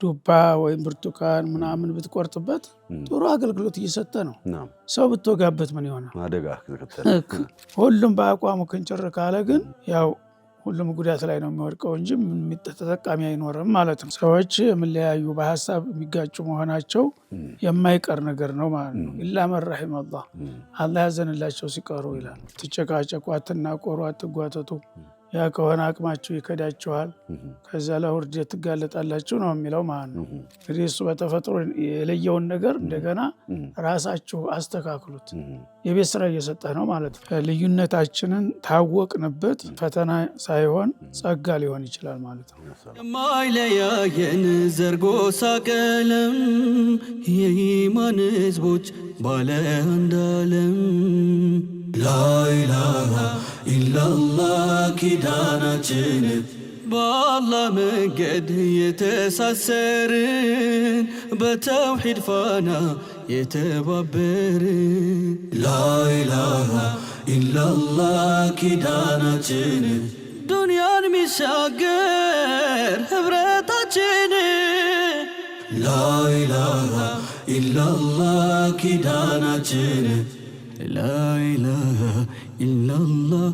ዱባ ወይም ብርቱካን ምናምን ብትቆርጥበት ጥሩ አገልግሎት እየሰጠ ነው። ሰው ብትወጋበት ምን ይሆናል? አደጋ ሁሉም በአቋሙ ክንጭር ካለ ግን ያው ሁሉም ጉዳት ላይ ነው የሚወድቀው እንጂ ተጠቃሚ አይኖርም ማለት ነው። ሰዎች የሚለያዩ በሀሳብ የሚጋጩ መሆናቸው የማይቀር ነገር ነው ማለት ነው። ኢላ መን ረሒመ አላህ ያዘንላቸው ሲቀሩ ይላል። ትጨቃጨቁ፣ አትናቆሩ፣ አትጓተቱ ያ ከሆነ አቅማችሁ ይከዳችኋል፣ ከዛ ለውርደት ትጋለጣላችሁ ነው የሚለው ማለት ነው። እንግዲህ እሱ በተፈጥሮ የለየውን ነገር እንደገና ራሳችሁ አስተካክሉት የቤት ስራ እየሰጠ ነው ማለት ነው። ልዩነታችንን ታወቅንበት ፈተና ሳይሆን ጸጋ ሊሆን ይችላል ማለት ነው። የማይለያየን ዘርጎሳ ቀለም የኢማን ህዝቦች ባለ አንድ ዓለም ላኢላሃ ኢላላህ ኪዳናችን በአላህ መንገድ የተሳሰርን በተውሒድ ፋና የተባበርን ላኢላሃ ኢላላህ ኪዳናችን ዱንያን ሚሻገር ህብረታችን ላኢላሃ ኢላላህ ኪዳናችን ላኢላሃ ኢላላህ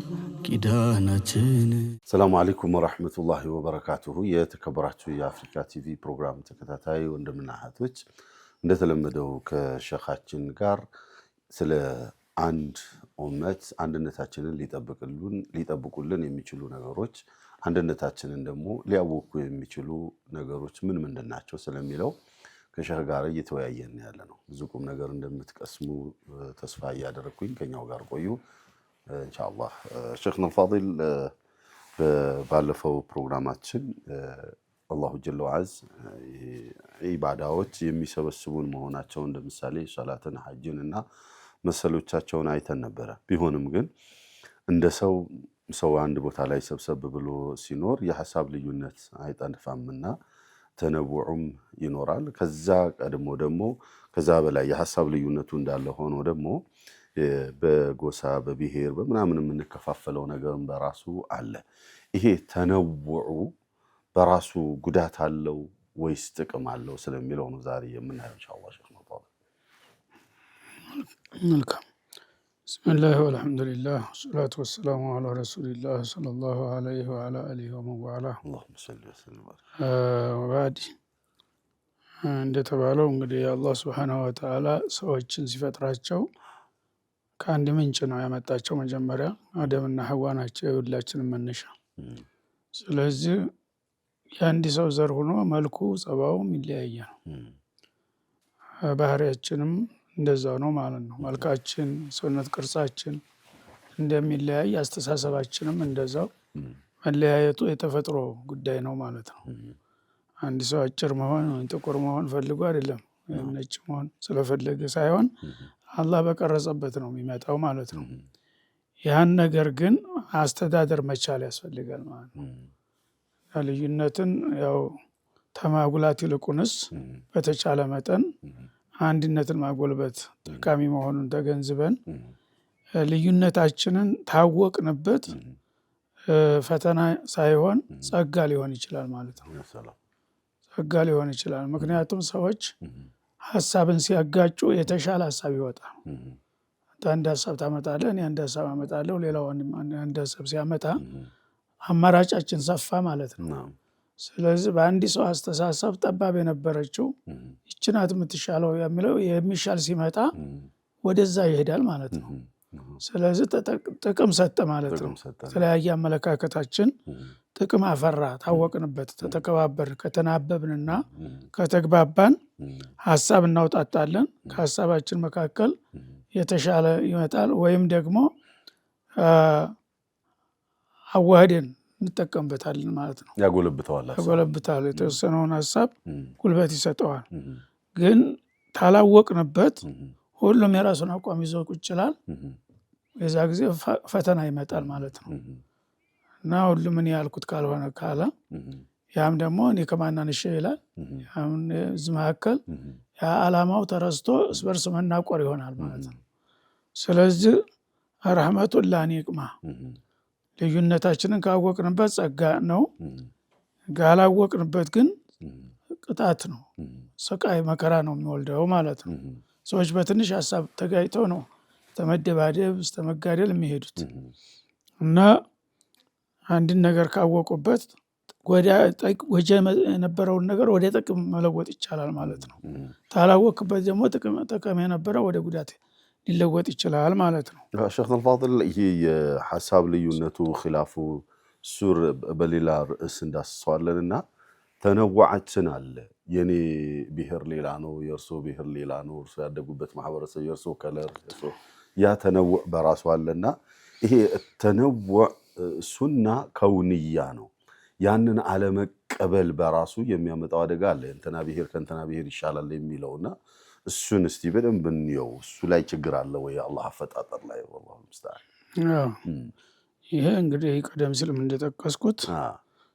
ኪዳናችን። ሰላሙ አለይኩም ወራህመቱላሂ ወበረካቱሁ። የተከበራችሁ የአፍሪካ ቲቪ ፕሮግራም ተከታታይ ወንድምና እህቶች እንደተለመደው ከሸኻችን ጋር ስለ አንድ ኡመት አንድነታችንን ሊጠብቁልን የሚችሉ ነገሮች፣ አንድነታችንን ደግሞ ሊያወኩ የሚችሉ ነገሮች ምን ምንድን ናቸው ስለሚለው ከሸህ ጋር እየተወያየን ያለ ነው። ብዙ ቁም ነገር እንደምትቀስሙ ተስፋ እያደረግኩኝ ከኛው ጋር ቆዩ ኢንሻአላህ። ሸይኽና አልፋዲል ባለፈው ፕሮግራማችን አላሁ ጀለ ወዐዝ ኢባዳዎች የሚሰበስቡን መሆናቸው እንደምሳሌ ሶላትን፣ ሐጅን እና መሰሎቻቸውን አይተን ነበረ። ቢሆንም ግን እንደ ሰው አንድ ቦታ ላይ ሰብሰብ ብሎ ሲኖር የሐሳብ ልዩነት አይጠፋምና ተነውዑም ይኖራል። ከዛ ቀድሞ ደግሞ ከዛ በላይ የሐሳብ ልዩነቱ እንዳለ ሆኖ ደግሞ በጎሳ በብሔር በምናምን የምንከፋፈለው ነገርም በራሱ አለ። ይሄ ተነውዑ በራሱ ጉዳት አለው ወይስ ጥቅም አለው ስለሚለው ነው ዛሬ የምናየው ኢንሻአላህ። ሸይኽ ነው መልካም ቢስሚላህ ወልሐምዱሊላህ ወሰላቱ ወሰላሙ ዐላ ረሱሊላህ ሰለላሁ ዐለይሂ ወዐላ አሊሂ ወመንዋላህ አላሁመ ሰሊ ወሰለም ወባዕድ። እንደተባለው እንግዲህ አላህ ሱብሓነሁ ወተዓላ ሰዎችን ሲፈጥራቸው ከአንድ ምንጭ ነው ያመጣቸው። መጀመሪያ አደምና ሐዋ ናቸው የሁላችንም መነሻ። ስለዚህ የአንድ ሰው ዘር ሆኖ መልኩ ጸባውም ይለያያል። ባህሪያችንም እንደዛው ነው ማለት ነው። መልካችን፣ ሰውነት ቅርጻችን እንደሚለያይ አስተሳሰባችንም እንደዛው መለያየቱ የተፈጥሮ ጉዳይ ነው ማለት ነው። አንድ ሰው አጭር መሆን ጥቁር መሆን ፈልጎ አይደለም፣ ነጭ መሆን ስለፈለገ ሳይሆን አላህ በቀረጸበት ነው የሚመጣው ማለት ነው። ያን ነገር ግን አስተዳደር መቻል ያስፈልጋል ማለት ነው። ልዩነትን ያው ተማጉላት ይልቁንስ በተቻለ መጠን አንድነትን ማጎልበት ጠቃሚ መሆኑን ተገንዝበን ልዩነታችንን ታወቅንበት ፈተና ሳይሆን ጸጋ ሊሆን ይችላል ማለት ነው። ጸጋ ሊሆን ይችላል። ምክንያቱም ሰዎች ሀሳብን ሲያጋጩ የተሻለ ሀሳብ ይወጣል። አንድ ሀሳብ ታመጣለህ፣ እኔ አንድ ሀሳብ አመጣለሁ፣ ሌላው አንድ ሀሳብ ሲያመጣ አማራጫችን ሰፋ ማለት ነው። ስለዚህ በአንድ ሰው አስተሳሰብ ጠባብ የነበረችው ይህች ናት የምትሻለው የሚለው የሚሻል ሲመጣ ወደዛ ይሄዳል ማለት ነው። ስለዚህ ጥቅም ሰጠ ማለት ነው። የተለያየ አመለካከታችን ጥቅም አፈራ፣ ታወቅንበት፣ ተተከባበር ከተናበብንና ከተግባባን ሀሳብ እናውጣጣለን። ከሀሳባችን መካከል የተሻለ ይመጣል ወይም ደግሞ አዋህደን እንጠቀምበታለን ማለት ነው። ያጎለብታል፣ የተወሰነውን ሀሳብ ጉልበት ይሰጠዋል። ግን ታላወቅንበት ሁሉም የራሱን አቋም ይዞ ቁጭ ይላል። የዛ ጊዜ ፈተና ይመጣል ማለት ነው። እና ሁሉም እኔ ያልኩት ካልሆነ ካለ ያም ደግሞ እኔ ከማናንሽ ይላል። ያም እዚህ መካከል አላማው ተረስቶ እስበርስ መናቆር ይሆናል ማለት ነው። ስለዚህ ረህመቱን ላኒቅማ ልዩነታችንን ካወቅንበት ጸጋ ነው። ካላወቅንበት ግን ቅጣት ነው፣ ስቃይ መከራ ነው የሚወልደው ማለት ነው። ሰዎች በትንሽ ሀሳብ ተጋጭተው ነው ተመደባደብ እስከ መጋደል የሚሄዱት እና አንድን ነገር ካወቁበት ጎጂ የነበረውን ነገር ወደ ጥቅም መለወጥ ይቻላል ማለት ነው። ታላወቅበት ደግሞ ጥቅም የነበረው ወደ ጉዳት ሊለወጥ ይችላል ማለት ነው። ሼክ አልፋድል ይሄ የሐሳብ ልዩነቱ ኺላፉ ሱር በሌላ ርዕስ እንዳስሰዋለን እና ተነዋዓችን አለ። የኔ ብሔር ሌላ ነው፣ የእርሶ ብሔር ሌላ ነው፣ እርሶ ያደጉበት ማህበረሰብ የእርሶ ከለር ያ ተነውዕ በራሱ አለና ይሄ ተነውዕ ሱና ከውንያ ነው። ያንን አለመቀበል በራሱ የሚያመጣው አደጋ አለ። እንትና ብሔር ከእንትና ብሔር ይሻላል የሚለውና እሱን እስቲ በደንብ እንየው። እሱ ላይ ችግር አለ ወይ አላህ አፈጣጠር ላይ? ወላሂ ሙስተዓን። ይሄ እንግዲህ ቀደም ሲልም እንደጠቀስኩት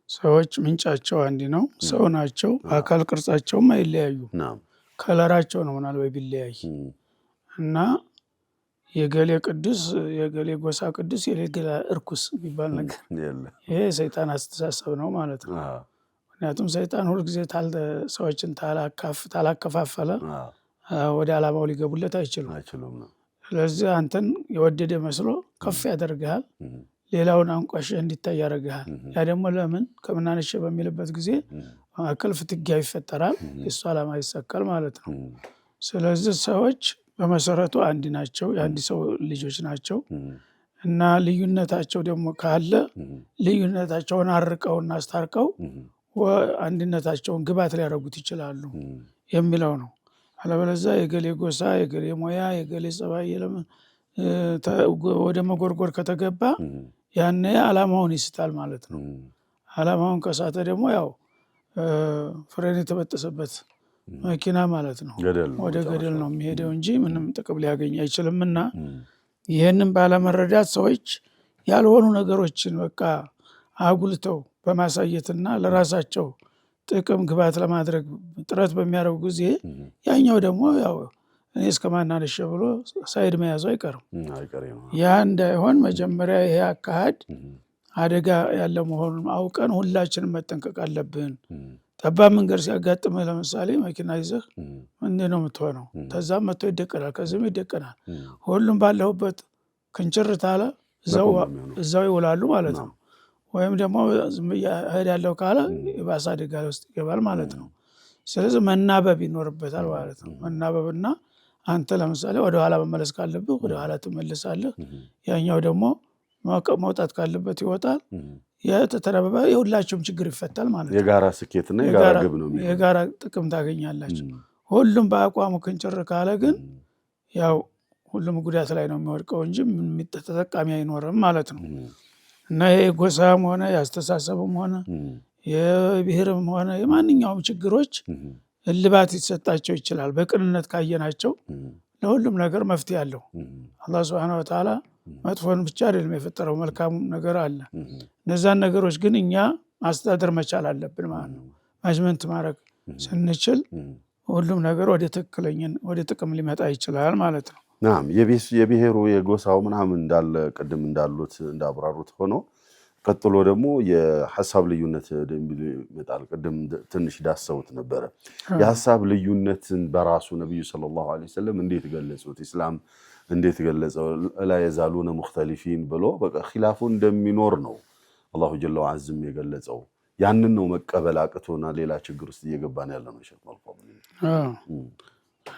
ሰዎች ምንጫቸው አንድ ነው፣ ሰው ናቸው። አካል ቅርጻቸውም አይለያዩ፣ ከለራቸው ነው ምናልባት ቢለያይ እና የገሌ ቅዱስ የገሌ ጎሳ ቅዱስ የገሌ እርኩስ የሚባል ነገር ይሄ ሰይጣን አስተሳሰብ ነው ማለት ነው። ምክንያቱም ሰይጣን ሁልጊዜ ሰዎችን ታላከፋፈለ ወደ ዓላማው ሊገቡለት አይችሉም። ስለዚህ አንተን የወደደ መስሎ ከፍ ያደርግሃል፣ ሌላውን አንቋሽ እንዲታይ ያደርግሃል። ያ ደግሞ ለምን ከምናነሸ በሚልበት ጊዜ መካከል ፍትጊያ ይፈጠራል፣ የእሱ ዓላማ ይሰካል ማለት ነው። ስለዚህ ሰዎች በመሰረቱ አንድ ናቸው፣ የአንድ ሰው ልጆች ናቸው እና ልዩነታቸው ደግሞ ካለ ልዩነታቸውን አርቀውና አስታርቀው አንድነታቸውን ግባት ሊያደርጉት ይችላሉ የሚለው ነው። አለበለዚያ የገሌ ጎሳ የገሌ ሙያ የገሌ ጸባይ ወደ መጎርጎር ከተገባ ያኔ ዓላማውን ይስታል ማለት ነው። ዓላማውን ከሳተ ደግሞ ያው ፍሬን የተበጠሰበት መኪና ማለት ነው፣ ወደ ገደል ነው የሚሄደው እንጂ ምንም ጥቅም ሊያገኝ አይችልምና ይህንን ባለመረዳት ሰዎች ያልሆኑ ነገሮችን በቃ አጉልተው በማሳየትና ለራሳቸው ጥቅም ግባት ለማድረግ ጥረት በሚያደርጉ ጊዜ ያኛው ደግሞ ያው እኔ እስከማናነሸ ብሎ ሳይድ መያዙ አይቀርም። ያ እንዳይሆን መጀመሪያ ይሄ አካሄድ አደጋ ያለ መሆኑን አውቀን ሁላችንም መጠንቀቅ አለብን። ጠባብ መንገድ ሲያጋጥምህ ለምሳሌ መኪና ይዘህ እንዴት ነው የምትሆነው? ተዛም መጥቶ ይደቀናል፣ ከዚህም ይደቀናል። ሁሉም ባለሁበት ክንችር ታለ እዛው ይውላሉ ማለት ነው። ወይም ደግሞ እሄዳለሁ ካለ የባሰ አደጋ ውስጥ ይገባል ማለት ነው። ስለዚህ መናበብ ይኖርበታል ማለት ነው። መናበብና አንተ ለምሳሌ ወደ ኋላ መመለስ ካለብህ ወደ ኋላ ትመለሳለህ፣ ያኛው ደግሞ መውጣት ካለበት ይወጣል። የተተረበበ የሁላችሁም ችግር ይፈታል ማለት ነው። የጋራ ስኬትና የጋራ ግብ ነው፣ የጋራ ጥቅም ታገኛላችሁ። ሁሉም በአቋሙ ክንጭር ካለ ግን ያው ሁሉም ጉዳት ላይ ነው የሚወድቀው እንጂ ተጠቃሚ አይኖርም ማለት ነው። እና የጎሳም ሆነ የአስተሳሰብም ሆነ የብሔርም ሆነ የማንኛውም ችግሮች እልባት ሊሰጣቸው ይችላል። በቅንነት ካየናቸው ለሁሉም ነገር መፍትሄ አለው። አላህ ሱብሓነሁ ወተዓላ መጥፎን ብቻ አይደለም የፈጠረው፣ መልካም ነገር አለ። እነዛን ነገሮች ግን እኛ ማስተዳደር መቻል አለብን ማለት ነው። ማጅመንት ማድረግ ስንችል ሁሉም ነገር ወደ ጥቅም ሊመጣ ይችላል ማለት ነው። ናም የብሔሩ የጎሳው ምናምን እንዳለ ቅድም እንዳሉት እንዳብራሩት ሆኖ ቀጥሎ ደግሞ የሐሳብ ልዩነት ይመጣል። ቅድም ትንሽ ዳሰውት ነበረ። የሐሳብ ልዩነትን በራሱ ነብዩ ሰለላሁ ዐለይሂ ወሰለም እንዴት ገለጹት? ኢስላም እንዴት ገለጸው? ላ የዛሉነ ሙኽተሊፊን ብሎ በቃ ኺላፉ እንደሚኖር ነው አላሁ ጀለ ወዐዝም የገለጸው። ያንን ነው መቀበል አቅቶና ሌላ ችግር ውስጥ እየገባን ያለ ነው። ሸክ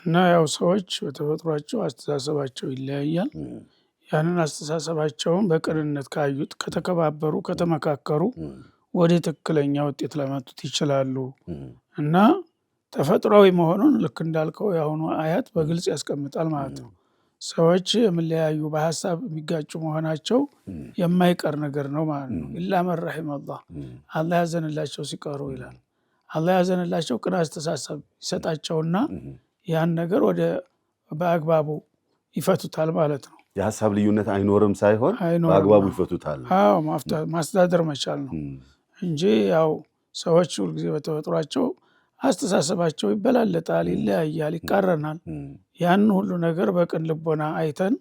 እና ያው ሰዎች በተፈጥሯቸው አስተሳሰባቸው ይለያያል። ያንን አስተሳሰባቸውን በቅንነት ካዩት፣ ከተከባበሩ፣ ከተመካከሩ ወደ ትክክለኛ ውጤት ለመጡት ይችላሉ እና ተፈጥሯዊ መሆኑን ልክ እንዳልከው የአሁኑ አያት በግልጽ ያስቀምጣል ማለት ነው። ሰዎች የሚለያዩ በሀሳብ የሚጋጩ መሆናቸው የማይቀር ነገር ነው ማለት ነው። ኢላ መን ረሒመ አላህ ያዘንላቸው ሲቀሩ ይላል። አላህ ያዘንላቸው ቅን አስተሳሰብ ይሰጣቸውና ያን ነገር በአግባቡ ይፈቱታል ማለት ነው። የሀሳብ ልዩነት አይኖርም ሳይሆን በአግባቡ ይፈቱታል። አዎ ማስተዳደር መቻል ነው እንጂ ያው ሰዎች ሁልጊዜ በተፈጥሯቸው አስተሳሰባቸው ይበላለጣል፣ ይለያያል፣ ይቃረናል። ያን ሁሉ ነገር በቅን ልቦና አይተን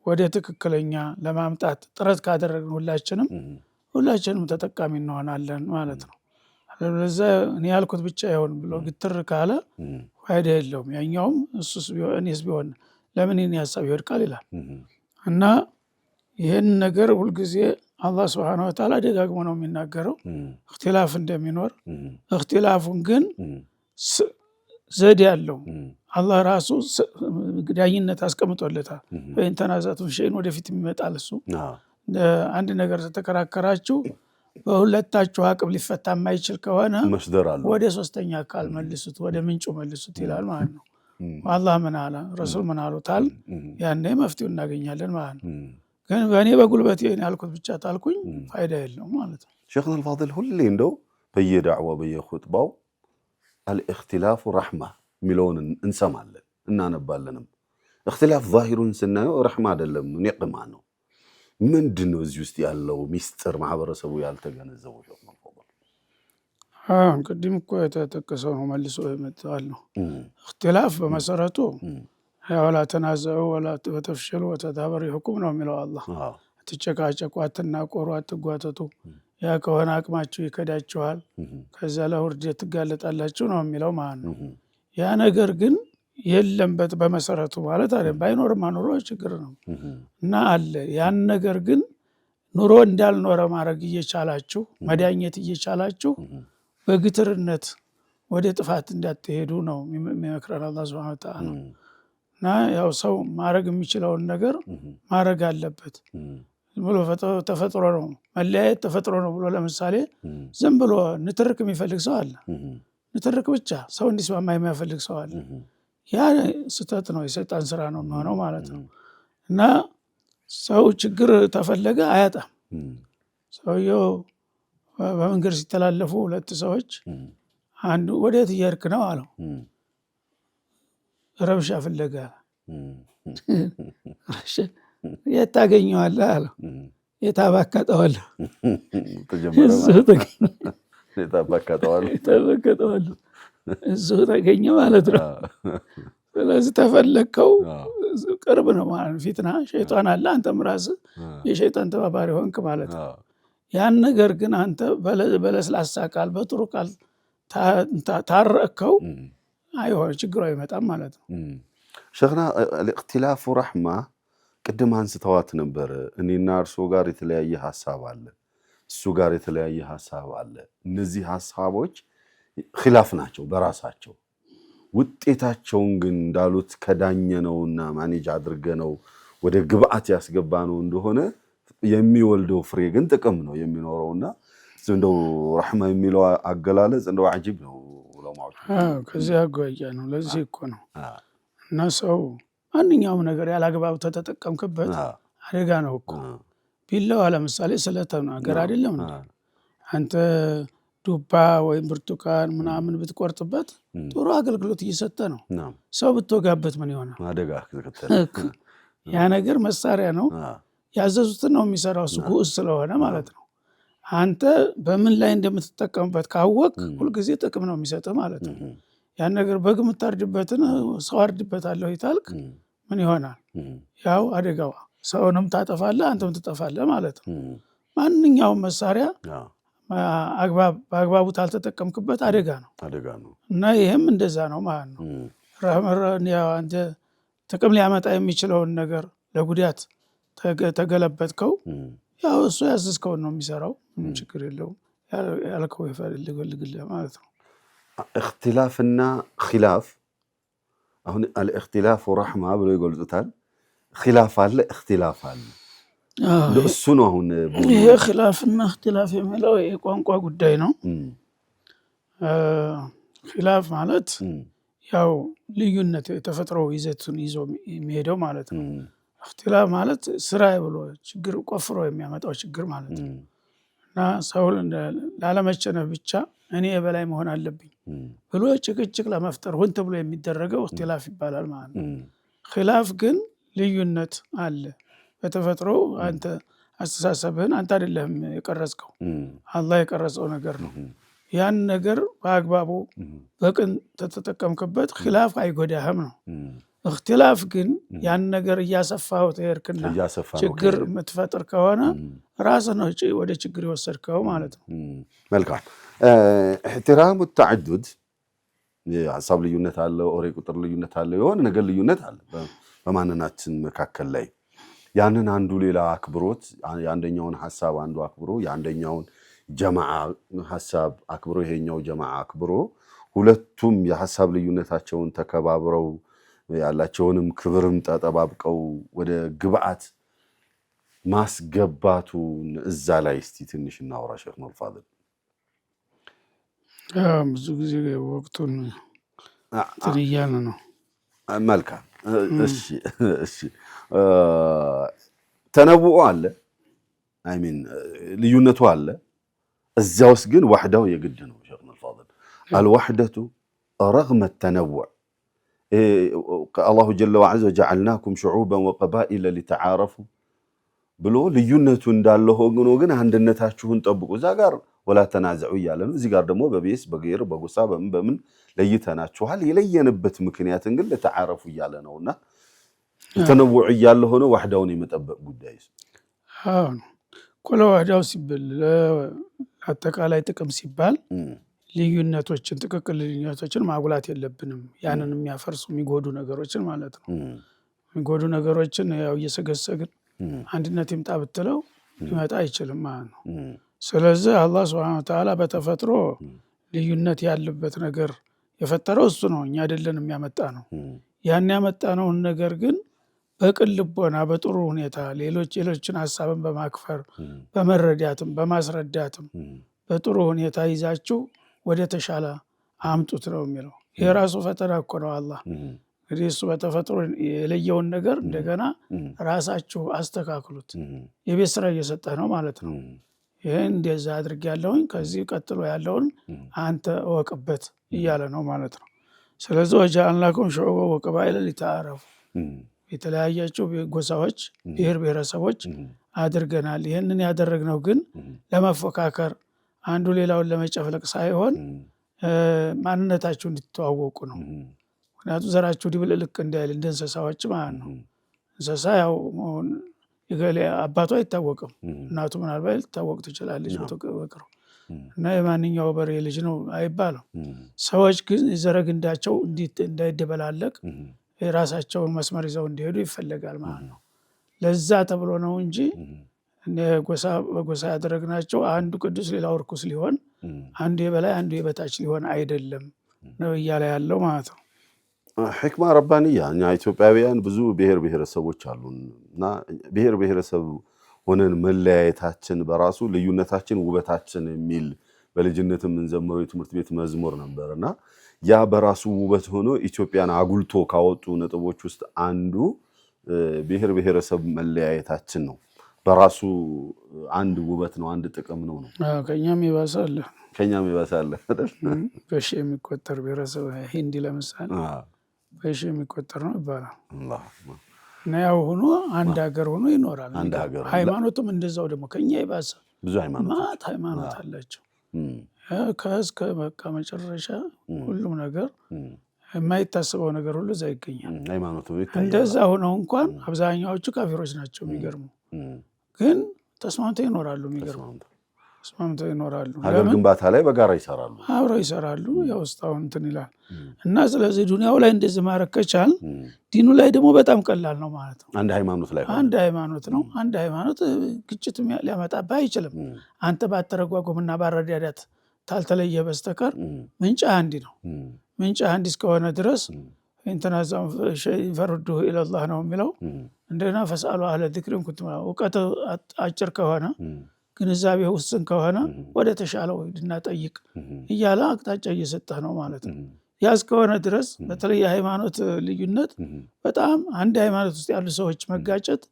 ወደ ትክክለኛ ለማምጣት ጥረት ካደረግን ሁላችንም ተጠቃሚ እንሆናለን ማለት ነው። ለዛ እኔ ያልኩት ብቻ ይሆን ብሎ ግትር ካለ ፋይዳ የለውም። ያኛውም እሱስ ቢሆን እኔስ ቢሆን ለምን እኔ ሐሳብ ይወድቃል ይላል። እና ይህን ነገር ሁልጊዜ አላህ Subhanahu Wa Ta'ala ደጋግሞ ነው የሚናገረው እክትላፍ እንደሚኖር። እክትላፉን ግን ዘዴ ያለው አላህ ራሱ ዳኝነት አስቀምጦለታል። በእንተናዛቱን ሸይን ወደፊት የሚመጣል እሱ አንድ ነገር ተተከራከራችሁ በሁለታችሁ አቅም ሊፈታ የማይችል ከሆነ ወደ ሶስተኛ አካል መልሱት፣ ወደ ምንጩ መልሱት ይላል ማለት ነው። አላህ ምን አለ ረሱል ምን አሉታል? ያኔ መፍትሄው እናገኛለን ማለት ነው። ግን በእኔ በጉልበቴ ያልኩት ብቻ ታልኩኝ ፋይዳ የለውም ማለት ነው። ሼኽና አልፋዲል ሁሌ እንደው በየዳዕዋ በየኹጥባው አልእክትላፉ ረሕማ የሚለውን እንሰማለን እናነባለንም። እክትላፍ ዛሂሩን ስናየው ረሕማ አይደለም ኒቅማ ነው። ምንድን ነው እዚህ ውስጥ ያለው ሚስጥር ማህበረሰቡ ያልተገነዘበው? ሼኽና አልፋዲል ቅድም እኮ የተጠቀሰው ነው መልሶ የመጣው ነው። እክትላፍ በመሰረቱ ወላ ተናዘዑ ወላ ተፍሸሉ ወተዳበሩ ይሁኩም ነው የሚለው አላህ። አትጨቃጨቁ፣ አትናቆሩ፣ አትጓተቱ፣ ያ ከሆነ አቅማችሁ ይከዳችኋል፣ ከዛ ለውርደት ትጋለጣላችሁ ነው የሚለው ማለት ነው። ያ ነገር ግን የለምበት በመሰረቱ ማለት አይደለም። ባይኖርማ ኑሮ ችግር ነው እና አለ። ያን ነገር ግን ኑሮ እንዳልኖረ ማድረግ እየቻላችሁ መዳኘት እየቻላችሁ በግትርነት ወደ ጥፋት እንዳትሄዱ ነው የሚመክረን አላህ Subhanahu Wa Ta'ala። እና ያው ሰው ማድረግ የሚችለውን ነገር ማድረግ አለበት። ብሎ ተፈጥሮ ነው መለያየት ተፈጥሮ ነው ብሎ ለምሳሌ ዝም ብሎ ንትርክ የሚፈልግ ሰው አለ። ንትርክ ብቻ ሰው እንዲስማማ የሚፈልግ ሰው አለ። ያ ስህተት ነው፣ የሰይጣን ስራ ነው የሚሆነው ማለት ነው። እና ሰው ችግር ተፈለገ አያጣም። ሰውየው በመንገድ ሲተላለፉ ሁለት ሰዎች አንዱ ወዴት እየሄድክ ነው አለው። ረብሻ ፍለጋ። የት ታገኘዋለህ አለው። የት አባካጠዋለሁ። እዚሁ ተገኘ ማለት ነው። ስለዚህ ተፈለግከው ቅርብ ነው ማለት ነው። ፊትና ሸይጣን አለ፣ አንተም ራስህ የሸይጣን ተባባሪ ሆንክ ማለት ነው። ያን ነገር ግን አንተ በለስላሳ ቃል በጥሩ ቃል ታረከው አይሆን ችግሩ አይመጣም ማለት ነው። ሸይኽና አልእክትላፉ ረሕማ ቅድም አንስተዋት ነበር። እኔና እርሶ ጋር የተለያየ ሐሳብ አለ፣ እሱ ጋር የተለያየ ሐሳብ አለ። እነዚህ ሐሳቦች ኺላፍ ናቸው በራሳቸው። ውጤታቸውን ግን እንዳሉት ከዳኘነውና ማኔጅ አድርገነው ወደ ግብአት ያስገባነው እንደሆነ የሚወልደው ፍሬ ግን ጥቅም ነው የሚኖረውና እንደው ረሕማ የሚለው አገላለጽ እንደው አጂብ ነው። ከዚህ አጓያ ነው። ለዚህ እኮ ነው እና ሰው ማንኛውም ነገር ያላግባብ ተጠቀምክበት አደጋ ነው እኮ። ቢላዋ ለምሳሌ ስለተናገር አይደለም እንዴ አንተ ዱባ ወይም ብርቱካን ምናምን ብትቆርጥበት ጥሩ አገልግሎት እየሰጠ ነው። ሰው ብትወጋበት ምን ይሆናል? አደጋ ያ ነገር መሳሪያ ነው፣ ያዘዙትን ነው የሚሰራው እሱ ጉዑዝ ስለሆነ ማለት ነው። አንተ በምን ላይ እንደምትጠቀምበት ካወቅ ሁልጊዜ ጥቅም ነው የሚሰጥ ማለት ነው። ያን ነገር በግ የምታርድበትን ሰው አርድበታለሁ ይታልክ ምን ይሆናል? ያው አደጋዋ ሰውንም ታጠፋለህ፣ አንተም ትጠፋለህ ማለት ነው። ማንኛውም መሳሪያ በአግባቡ ታልተጠቀምክበት አደጋ ነው እና ይህም እንደዛ ነው ማለት ነው። አንተ ጥቅም ሊያመጣ የሚችለውን ነገር ለጉዳት ተገለበትከው፣ ያው እሱ ያዘዝከውን ነው የሚሰራው። ምንም ችግር የለውም። ያልከው ይፈልግልህ ማለት ነው። እክትላፍና ኺላፍ አሁን አልእክትላፍ ረሕማ ብሎ ይገልጹታል። ኺላፍ አለ፣ እክትላፍ አለ። እሱ ነው አሁን ይሄ ኺላፍና እክትላፍ የሚለው የቋንቋ ጉዳይ ነው። ኺላፍ ማለት ያው ልዩነት የተፈጥሮ ይዘቱን ይዞ የሚሄደው ማለት ነው። እክትላፍ ማለት ስራ ብሎ ችግር ቆፍሮ የሚያመጣው ችግር ማለት ነው። እና ሰው ላለመቸነፍ ብቻ እኔ የበላይ መሆን አለብኝ ብሎ ጭቅጭቅ ለመፍጠር ሆን ተብሎ የሚደረገው እክትላፍ ይባላል ማለት ነው። ኺላፍ ግን ልዩነት አለ በተፈጥሮ። አንተ አስተሳሰብህን አንተ አይደለም የቀረጽከው፣ አላህ የቀረጸው ነገር ነው። ያን ነገር በአግባቡ በቅን ተተጠቀምክበት ኺላፍ አይጎዳህም ነው። እክትላፍ ግን ያን ነገር እያሰፋው ተሄድክና ችግር የምትፈጥር ከሆነ ራስህ ነው ወደ ችግር የወሰድከው ማለት ነው። መልካም احترام التعدد የሀሳብ ልዩነት አለ፣ ኦሬ ቁጥር ልዩነት አለ፣ የሆነ ነገር ልዩነት አለ በማንነታችን መካከል ላይ ያንን አንዱ ሌላ አክብሮት የአንደኛውን ሐሳብ አንዱ አክብሮ የአንደኛውን ጀማዓ ሐሳብ አክብሮ ይሄኛው ጀማዓ አክብሮ ሁለቱም የሐሳብ ልዩነታቸውን ተከባብረው ያላቸውንም ክብርም ተጠባብቀው ወደ ግብአት ማስገባቱ እዛ ላይ እስቲ ትንሽ እናውራ ሼክ ኑር ፋድል። ብዙ ጊዜ ወቅቱን ትንያነ ነው። መልካም እሺ ተነውኦ አለ አይሚን ልዩነቱ አለ እዚያ ውስጥ ግን ወህዳው የግድ ነው ሼክ ኑር ፋድል። አልወህደቱ رغم التنوع الله جل وعز وجعلناكم شعوبا وقبائل لتعارفوا ብሎ ልዩነቱ እንዳለ ሆኖ ግን አንድነታችሁን ጠብቁ እዛ ጋር ወላ ተናዘዑ እያለ ነው። እዚህ ጋር ደግሞ በቤስ በገይር በጎሳ በምን ለይተናችኋል። የለየንበት ምክንያትን ግን ለተዓረፉ እያለ ነውና ተነውዑ እያለ ሆኖ ወህዳውን የመጠበቅ ጉዳይ ኮለ ወህዳው ሲባል አጠቃላይ ጥቅም ሲባል ልዩነቶችን ጥቅቅል ልዩነቶችን ማጉላት የለብንም። ያንን የሚያፈርሱ የሚጎዱ ነገሮችን ማለት ነው። የሚጎዱ ነገሮችን ያው እየሰገሰግን አንድነት ይምጣ ብትለው ሊመጣ አይችልም ማለት ነው። ስለዚህ አላህ ሱብሓነሁ ወተዓላ በተፈጥሮ ልዩነት ያለበት ነገር የፈጠረው እሱ ነው፣ እኛ አይደለንም ያመጣ ነው። ያን ያመጣነውን ነገር ግን በቅን ልቦና በጥሩ ሁኔታ ሌሎችን ሐሳብን በማክፈር በመረዳትም በማስረዳትም በጥሩ ሁኔታ ይዛችሁ ወደ ተሻለ አምጡት ነው የሚለው። ይሄ ራሱ ፈተና እኮ ነው። አላህ እንግዲህ እሱ በተፈጥሮ የለየውን ነገር እንደገና ራሳችሁ አስተካክሉት የቤት ስራ እየሰጠህ ነው ማለት ነው። ይሄን እንደዛ አድርጌያለሁኝ ከዚህ ቀጥሎ ያለውን አንተ እወቅበት እያለ ነው ማለት ነው። ስለዚህ ወጀዐልናኩም ሹዑበን ወቀባኢለ ሊተዓረፉ የተለያያችሁ ጎሳዎች ብሔር ብሔረሰቦች አድርገናል። ይህንን ያደረግነው ግን ለመፎካከር አንዱ ሌላውን ለመጨፍለቅ ሳይሆን ማንነታችሁ እንድትተዋወቁ ነው። ምክንያቱም ዘራችሁ ድብልቅ እንዳይል እንደ እንስሳዎች ማለት ነው። እንስሳ ያው አባቱ አይታወቅም፣ እናቱ ምናልባት ልትታወቅ ትችላለች በቅርቡ እና የማንኛው በሬ ልጅ ነው አይባልም። ሰዎች ግን ዘረግንዳቸው እንዳይደበላለቅ የራሳቸውን መስመር ይዘው እንዲሄዱ ይፈለጋል ማለት ነው። ለዛ ተብሎ ነው እንጂ በጎሳ ያደረግናቸው አንዱ ቅዱስ ሌላው ርኩስ ሊሆን አንዱ የበላይ አንዱ የበታች ሊሆን አይደለም ነው እያለ ያለው ማለት ነው። ሕክማ ረባንያ እኛ ኢትዮጵያውያን ብዙ ብሔር ብሔረሰቦች አሉን እና ብሔር ብሔረሰብ ሆነን መለያየታችን በራሱ ልዩነታችን ውበታችን የሚል በልጅነትም እንዘምረው የትምህርት ቤት መዝሙር ነበርና ያ በራሱ ውበት ሆኖ ኢትዮጵያን አጉልቶ ካወጡ ነጥቦች ውስጥ አንዱ ብሔር ብሔረሰብ መለያየታችን ነው። በራሱ አንድ ውበት ነው፣ አንድ ጥቅም ነው። ከኛም ይባሳል አይደል? በሺ የሚቆጠር ብሔረሰብ ሂንዲ ለምሳሌ በሺ የሚቆጠር ነው ይባላል። እና ያው ሆኖ አንድ ሀገር ሆኖ ይኖራል። ሃይማኖቱም እንደዛው ደግሞ ከኛ ይባሳ ብዙ ሃይማኖት አላቸው። ከእስከ በቃ መጨረሻ ሁሉም ነገር የማይታሰበው ነገር ሁሉ እዛ ይገኛል። እንደዛ ሆነው እንኳን አብዛኛዎቹ ካፊሮች ናቸው። የሚገርሙ ግን ተስማምተው ይኖራሉ። የሚገርሙ ተስማምተው ይኖራሉ። ሀገር ግንባታ ላይ በጋራ ይሰራሉ፣ አብረው ይሰራሉ። ያው እስካሁን እንትን ይላል እና ስለዚህ ዱንያው ላይ እንደዚህ ማድረግ ከቻል ዲኑ ላይ ደግሞ በጣም ቀላል ነው ማለት ነው። አንድ ሃይማኖት ላይ አንድ ሃይማኖት ነው። አንድ ሃይማኖት ግጭት ሊያመጣብህ አይችልም። አንተ ባተረጓጎምና ባረዳዳት ታልተለየ በስተቀር ምንጭ አንድ ነው። ምንጭ አንድ እስከሆነ ድረስ ኢንተናዛም ፈርዱ ኢለላህ ነው የሚለው። እንደና ፈስአሉ አህለ ዚክሪ ኩንቱም እውቀት አጭር ከሆነ ግንዛቤ ውስን ከሆነ ወደ ተሻለው ሂድና ጠይቅ እያለ አቅጣጫ እየሰጠህ ነው ማለት ነው። ያ እስከሆነ ድረስ በተለይ የሃይማኖት ልዩነት በጣም አንድ ሃይማኖት ውስጥ ያሉ ሰዎች መጋጨት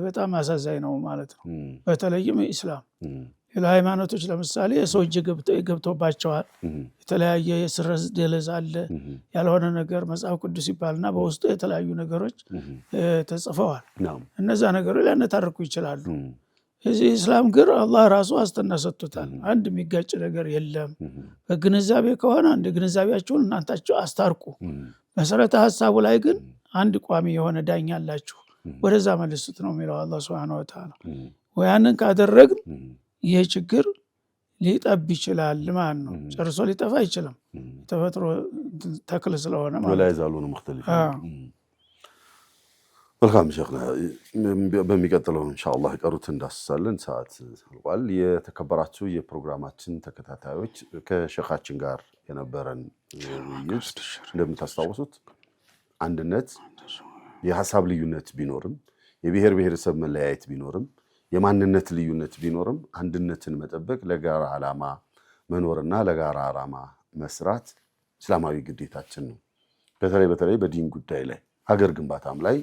በጣም አሳዛኝ ነው ማለት ነው። በተለይም ኢስላም ሌላ ሃይማኖቶች ለምሳሌ የሰው እጅ ገብቶባቸዋል። የተለያየ የስረዝ ደለዝ አለ፣ ያልሆነ ነገር መጽሐፍ ቅዱስ ይባልና በውስጡ የተለያዩ ነገሮች ተጽፈዋል። እነዛ ነገሮች ሊያነታርኩ ይችላሉ። እዚህ እስላም ግን አላህ ራሱ ዋስትና ሰጥቶታል። አንድ የሚጋጭ ነገር የለም። በግንዛቤ ከሆነ አንድ ግንዛቤያችሁን እናንታችሁ አስታርቁ። መሰረተ ሀሳቡ ላይ ግን አንድ ቋሚ የሆነ ዳኛ አላችሁ፣ ወደዛ መልሱት ነው የሚለው አላህ ሱብሓነሁ ወተዓላ። ያንን ካደረግን ይሄ ችግር ሊጠብ ይችላል ማለት ነው። ጨርሶ ሊጠፋ አይችልም። ተፈጥሮ ተክል ስለሆነ ማለት ولا يزالون مختلفين መልካም ሸኽና በሚቀጥለው ኢንሻአላህ ቀሩት እንዳስሳለን ሰዓት አልቋል። የተከበራችሁ የፕሮግራማችን ተከታታዮች ከሸኻችን ጋር የነበረን ውይይት እንደምታስታውሱት አንድነት የሐሳብ ልዩነት ቢኖርም የብሔር ብሔረሰብ መለያየት ቢኖርም የማንነት ልዩነት ቢኖርም አንድነትን መጠበቅ ለጋራ ዓላማ መኖርና ለጋራ ዓላማ መስራት እስላማዊ ግዴታችን ነው። በተለይ በዲን ጉዳይ ላይ ሀገር ግንባታም ላይ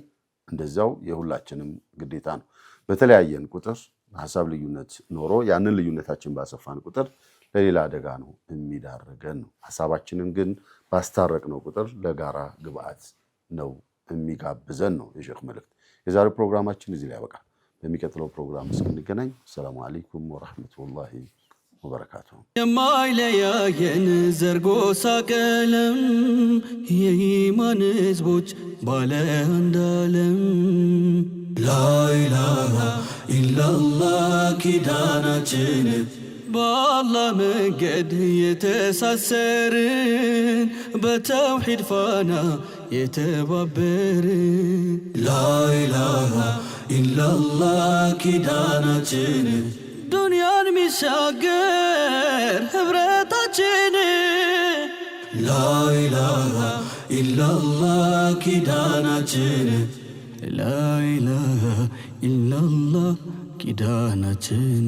እንደዛው የሁላችንም ግዴታ ነው። በተለያየን ቁጥር ሐሳብ ልዩነት ኖሮ ያንን ልዩነታችን ባሰፋን ቁጥር ለሌላ አደጋ ነው የሚዳርገን ነው። ሐሳባችንን ግን ባስታረቅነው ቁጥር ለጋራ ግብአት ነው የሚጋብዘን ነው የሼኽ መልእክት። የዛሬው ፕሮግራማችን እዚህ ላይ ያበቃል። በሚቀጥለው ፕሮግራም እስክንገናኝ ሰላሙ አለይኩም ወራህመቱላሂ ወበረካቱሁ። የማይለያየን ዘርጎሳ ቀለም የኢማን ህዝቦች ባለ አንድ ዓለም ላኢላሃ ኢላላህ ኪዳናችን በአላህ መንገድ የተሳሰርን በተውሂድ ፋና የተባበርን ላኢላሃ ኢላላህ ኪዳናችን ዱንያን ሚሻገር ህብረታችን ላኢላሃ ኢላላህ ኪዳናችን ላኢላሃ ኢላላህ ኪዳናችን